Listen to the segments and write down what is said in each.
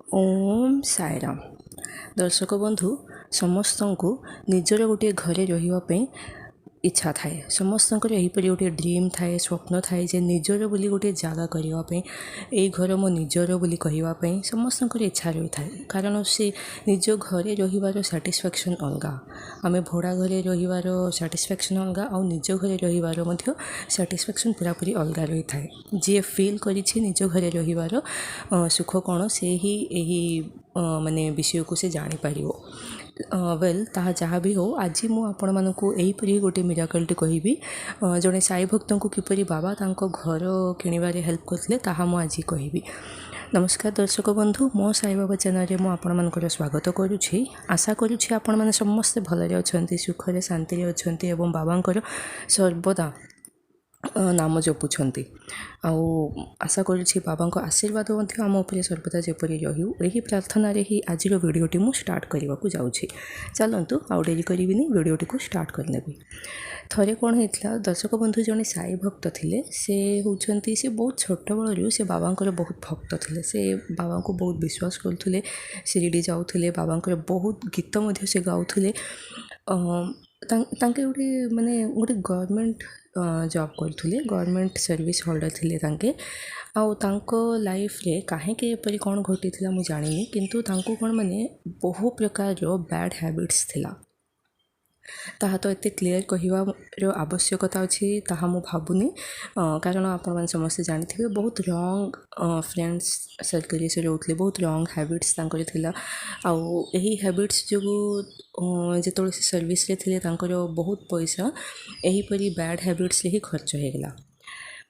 ओम साईराम। दर्शक बंधु समस्त को निजर गोटे घरे रही इच्छा थाए। समस्त यहीपरि गोटे ड्रीम थाए, स्वप्न थाए जे निजर बोली गोटे जगह करने यही घर मो निजर बोली कहवाई समस्त इच्छा रही थाए। कारण से निज घरे रही साटिस्फैक्शन अलग, आम भड़ा घरे रही साटिस्फैक्शन अलग आ निज घरे रही साटिस्फैक्शन पूरापूरी अलग रही थाए। जी फिल करी निज घरे रही सुख कौन से ही यही माने विषय को से जानीपर। वेल ताहा जहाँ भी हो, आज मु आपण मानकु एहीपरि गोटे मिराकलटी कहबी। जड़े साई भक्त को किपरि बाबा तांको घर किणवारे हेल्प करथिले ताहा मु आज कहबी। नमस्कार दर्शक बंधु, मो साई बाबा चैनल रे मु आपण मानकर स्वागत करुछि। आशा करुछि आपण माने समस्त भलरे अछंती, सुखरे शांति रे अछंती एवं बाबांकर सर्वदा नाम जपुंट। आशा करुछि बाबा आशीर्वाद आम उपर सर्वदा जेपरी रहू, यही प्रार्थना ही आज वीडियोटी मु स्टार्ट करने को जाऊँगी। चलतु आउ डेरी करी वीडियोटी को स्टार्ट करनेबी। थरे कौन होता, दर्शक बंधु जड़े साई भक्त थे, से होती से बहुत छोट बलू से बाबांकर बहुत भक्त थे। से बाबा को बहुत विश्वास करुले, शिरडी जाऊे, बाबांकर बहुत गीत से गाउले। तांके गोटे माने गोटे गवर्नमेंट जॉब करुले, गवर्नमेंट सर्विस होल्डर थे तांके। आउ तांको लाइफ रे कहीं एपरी कौन घटी मुझे जानी, किंतु तांको कौन माने बहु प्रकार बैड हैबिट्स थिला। ताहा तो एते क्लीयर कहवार आवश्यकता अच्छी ताहा मु भावुनी, कारण आपण मैंने समस्ते जानी बहुत रंग फ्रेंड्स सर्कल से रोते, बहुत रंग हैबिट्स तांकर थिला। आउ यही हैबिट्स जो जो से सर्विस रे थिले तांकर बहुत पैसा यहीपरी बैड हैबिट्स ही खर्च हो गला।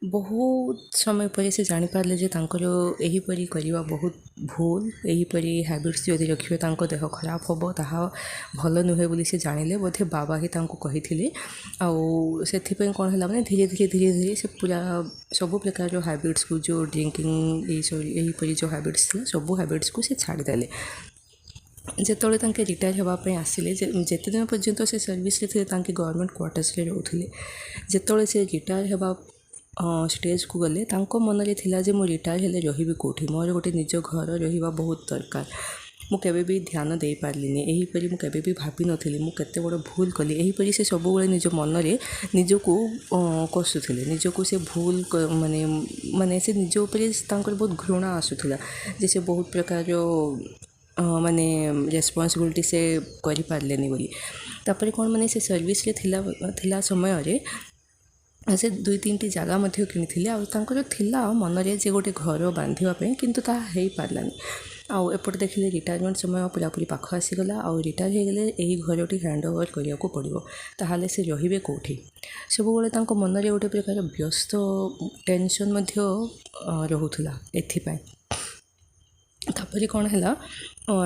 बहुत समय पर से जानीपारे जे तांकर यहीपरी करवा बहुत भूल, यहीपरी हैबिट्स जदि रखिए तांको देह खराब हम, ताहा भल नुहे बोली से जानिले। बोधे बाबा ही तांको कही आउ से कौन है माने धीरे धीरे धीरे धीरे से पूरा सबु प्रकार हैबिट्स को, जो ड्रिंकिंग यहीपरी जो हैबिट्स थी सबू हैबिट्स को से छाड़देले। जिते तांके रिटायर होगापी आसिले, जिते दिन पर्यंत से सर्विस रे थे तांके गवर्नमेंट क्वार्टर्स रे रोते, जिते से रिटायर होगा स्टेज को गले तांको मन रे थिला जे मु रिटायर हेले रहिबी कोठी, मोर गोटे निज घर रहिबा बहुत दरकार। मु केबे भी ध्यान दे पारलिनी, एहीपरी मु केबे भी भाभी नथिली मु केते बड़ भूल कली। एहीपरी से सब बेले निज मन रे निजको कसुथिले, निजको से भूल माने माने से निज ऊपर तांकर बहुत घृणा आसुथिला जे से बहुत प्रकार माने रेस्पॉन्सिबिलिटी से करि पारलेनी बोली। तापर कोन माने से सर्विस रे थिला समय रे से 2-3 जगह किनी आ मन रे जे गोटे घर बांधापी, किंतु ता हो पारानी। आउ एपटे देखिले रिटायरमेंट समय पूरापूरी पाख आसीगला। आउ रिटायर हो गले यही घरटी हैंड ओवर करने को पड़ो, ताहले से रहिबे कोठी। सब बेले मन रे गोटे प्रकार व्यस्त टेंशन रोला। एथिपाई तापर कौन है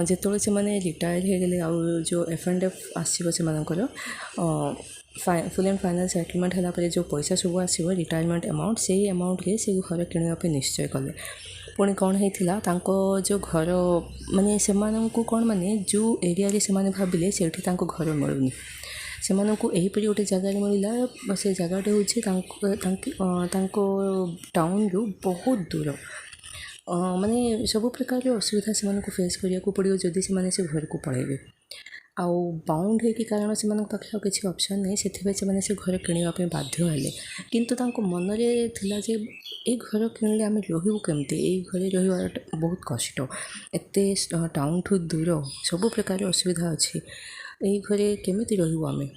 जिते से मैंने रिटायर हो गले, आउ जो F&F आसो से फुल एंड फाइनल सेटलमेंट है जो पैसा सब आसो रिटायरमेंट अमाउंट, से अमाउंट रे से घर किणवाई निश्चय कले। पुणी कौन होता जो घर माने से कौन माने जो एरिया से भाविले से घर मिलूनी, से यहीपरी गोटे जगार मिलला। से जगह हूँ टाउन रु बहुत दूर, माने सब प्रकार असुविधा से फेस करने को पड़ो जदि से घर को पलैबे। आउ बाउंड है कि कारण से पाखे किसी ऑप्शन नहीं, से से घर किणवाई बाध्य हेले। किंतु तांको मन रे थिला जे ए घर किणले आम रहू केमती, ए घरे रही बहुत कष्ट, एते टाउन ठू दूर, सब प्रकार असुविधा अच्छी, यही घरे केमिति रहू आम।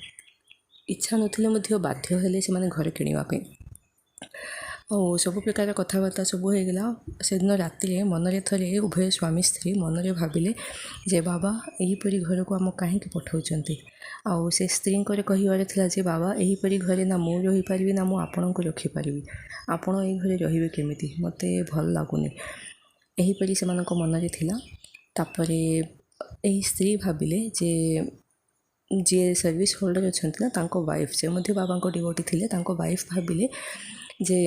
इच्छा नथिले बाध्य हेले से घर किणवाई। और सब प्रकार कथबार्ता सब होगला। से दिन राति मन रे थरे उभय स्वामी स्त्री मन रे भाविले जे बाबा यहीपरी घर को आम कहीं पठाउछंती। आउ से स्त्री कहबार थिला जे बाबा यहीपरी घरे ना मु रही पारिबी ना मु आपन को रखी पारिबी, आपण एही घरे रहिबे केमिति, मते भल लागुनी। यहीपरी से मन रे थिला। तापरे एही स्त्री भाविले जे जे सर्विस होल्डर अच्छे ना तांको वाइफ, से बाबा को डिवोटी थिले, तांको वाइफ भाविले जे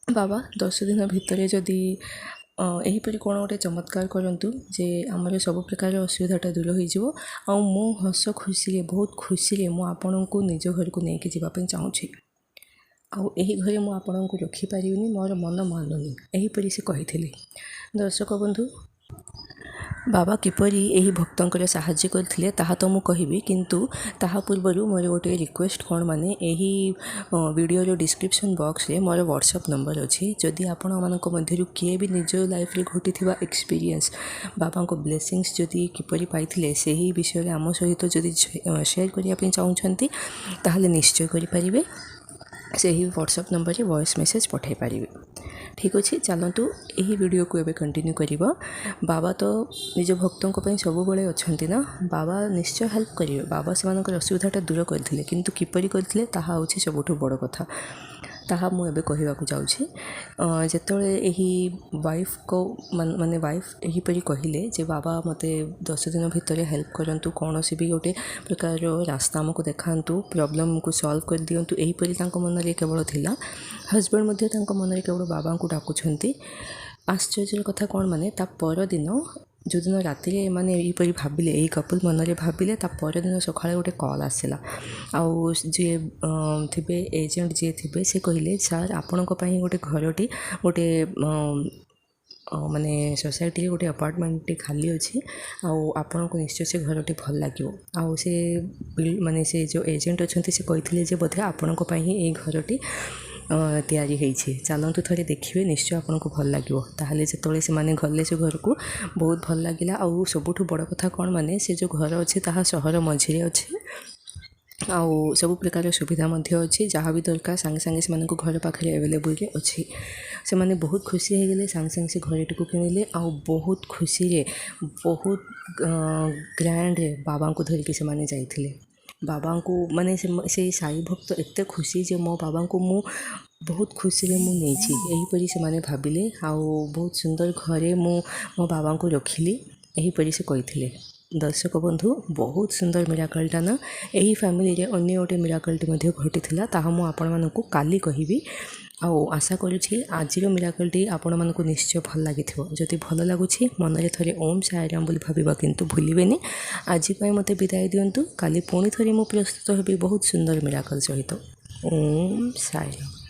बाबा 10 दिन भितर जदि यहीपरी कौन गोटे चमत्कार करंतु जे आमर सब प्रकार असुविधाटा दूर हो, मु हस खुशी बहुत खुशी मु आपण को निज घर को लेकिन जावाई चाहूँगी। आउ यही घरे मु आपण को रखिपारिनी, मोर मन मानुनी, यहीपरी से कही। दर्शक बंधु बाबा किपरि एही भक्तंकर साहाय्य करथिले ताहा तो मु कहिबी किंतु ताहा पूर्वरु मोर गोटे रिक्वेस्ट कोन माने एही वीडियो रो डिस्क्रिप्शन बॉक्स रे मोर व्हाट्सएप नंबर अछि जदि आपण मानक मध्यरु किए भी निज लाइफ रे घटिथिबा एक्सपीरियंस बाबा को ब्लेसिंग्स जदि किपरि पाइथिले सेही विषय रे आम सहित जदि शेयर करिया पे चाहउछंती ताहाले निश्चय करि परिबे सेही व्हाट्सएप नंबर रे वॉइस मेसेज पठाई पारिबे। ठीक अच्छे चलतु यही वीडियो को एबे कंटिन्यू करिबा। बाबा तो निज भक्तों को सब बड़े अच्छा ना बाबा निश्चय हेल्प करेंगे बाबा से असुविधाटा दूर करते किंतु किपरि करथिले ताहा होछि सबुठु बड़ कथा ताहा मु एबे कहिबाकु जाउछि जेतोळे एही वाइफ को माने वाइफ एहीपरि कहिले जे बाबा मते 10 दिन भितर हेल्प करंतु कौनसी भी गोटे प्रकार रास्ता आमको देखांतु प्रॉब्लम को सॉल्व कर दियंतु एहीपरि तांको मनरे केवल थिला। हस्बैंड मध्य तांको मनरे केवल बाबा को डाकुछंती। आश्चर्य कथा कौन माने ता पर दिन जो दिन राति माने यहीपरि भाविले यही कपल मनरे भाविले ता पर दिन सकाळे गोटे कॉल आसिला आउ जे थिबे एजेंट जे थिबे से कहिले सर आपणको पई गोटे घरटी गोटे माने सोसाइटी गोटे अपार्टमेंट खाली अच्छी आपण को निश्चय से घरटी भल लगे आउ से माने से जो एजेंट अच्छा से कही बोधे आपण को पई ही घरटी तैयारी होइछि चलतु थरे देखिए निश्चय आपन को भल लगे ताहले जेतोळे से माने गले से घर को बहुत भल लागिला आउ सबुठु बड़ कथा कौन माने से जो घर अच्छे ताहा सहर मझिरे अच्छे आउ सब प्रकार सुविधा मध्य अच्छी जहाँ भी दरकार सांगे सांगे से मानक घर पाखे अवेलेबल अच्छी से माने बहुत खुशी हो गले सांगे सांगे से घरटी को किणिले आउ बहुत खुशी रे बहुत ग्रैंड रे बाबा को धरिकी से माने जाइथिले बाबा को माने से साई भक्त एते खुशी जे मो बाबा को मु बहुत खुशी रे मु नेछि एहीपरि से माने भाबिले आउ बहुत सुंदर घरे मो बाबा को रखिली एहीपरि से कहिथिले। दर्शक बंधु बहुत सुंदर मिराकलटा ना यही फैमिली रे अन्य गोटे मिराकलटी मध्य घटिथिला ताहा मु आपण मानकु काली कहिबी आउ आशा करुछि आजिर मिराकलटी आपण मानकु निश्चय भल लागिथिबो जदि भल लागुछि मनरे थरे ओम साईराम बोली भाबिबा किंतु भूलिबेनी। आज पय मते विदाय दियंतु काली पुणी थरे मु प्रस्तुत हेबी बहुत सुंदर मिराकल सहित। ओम साईराम।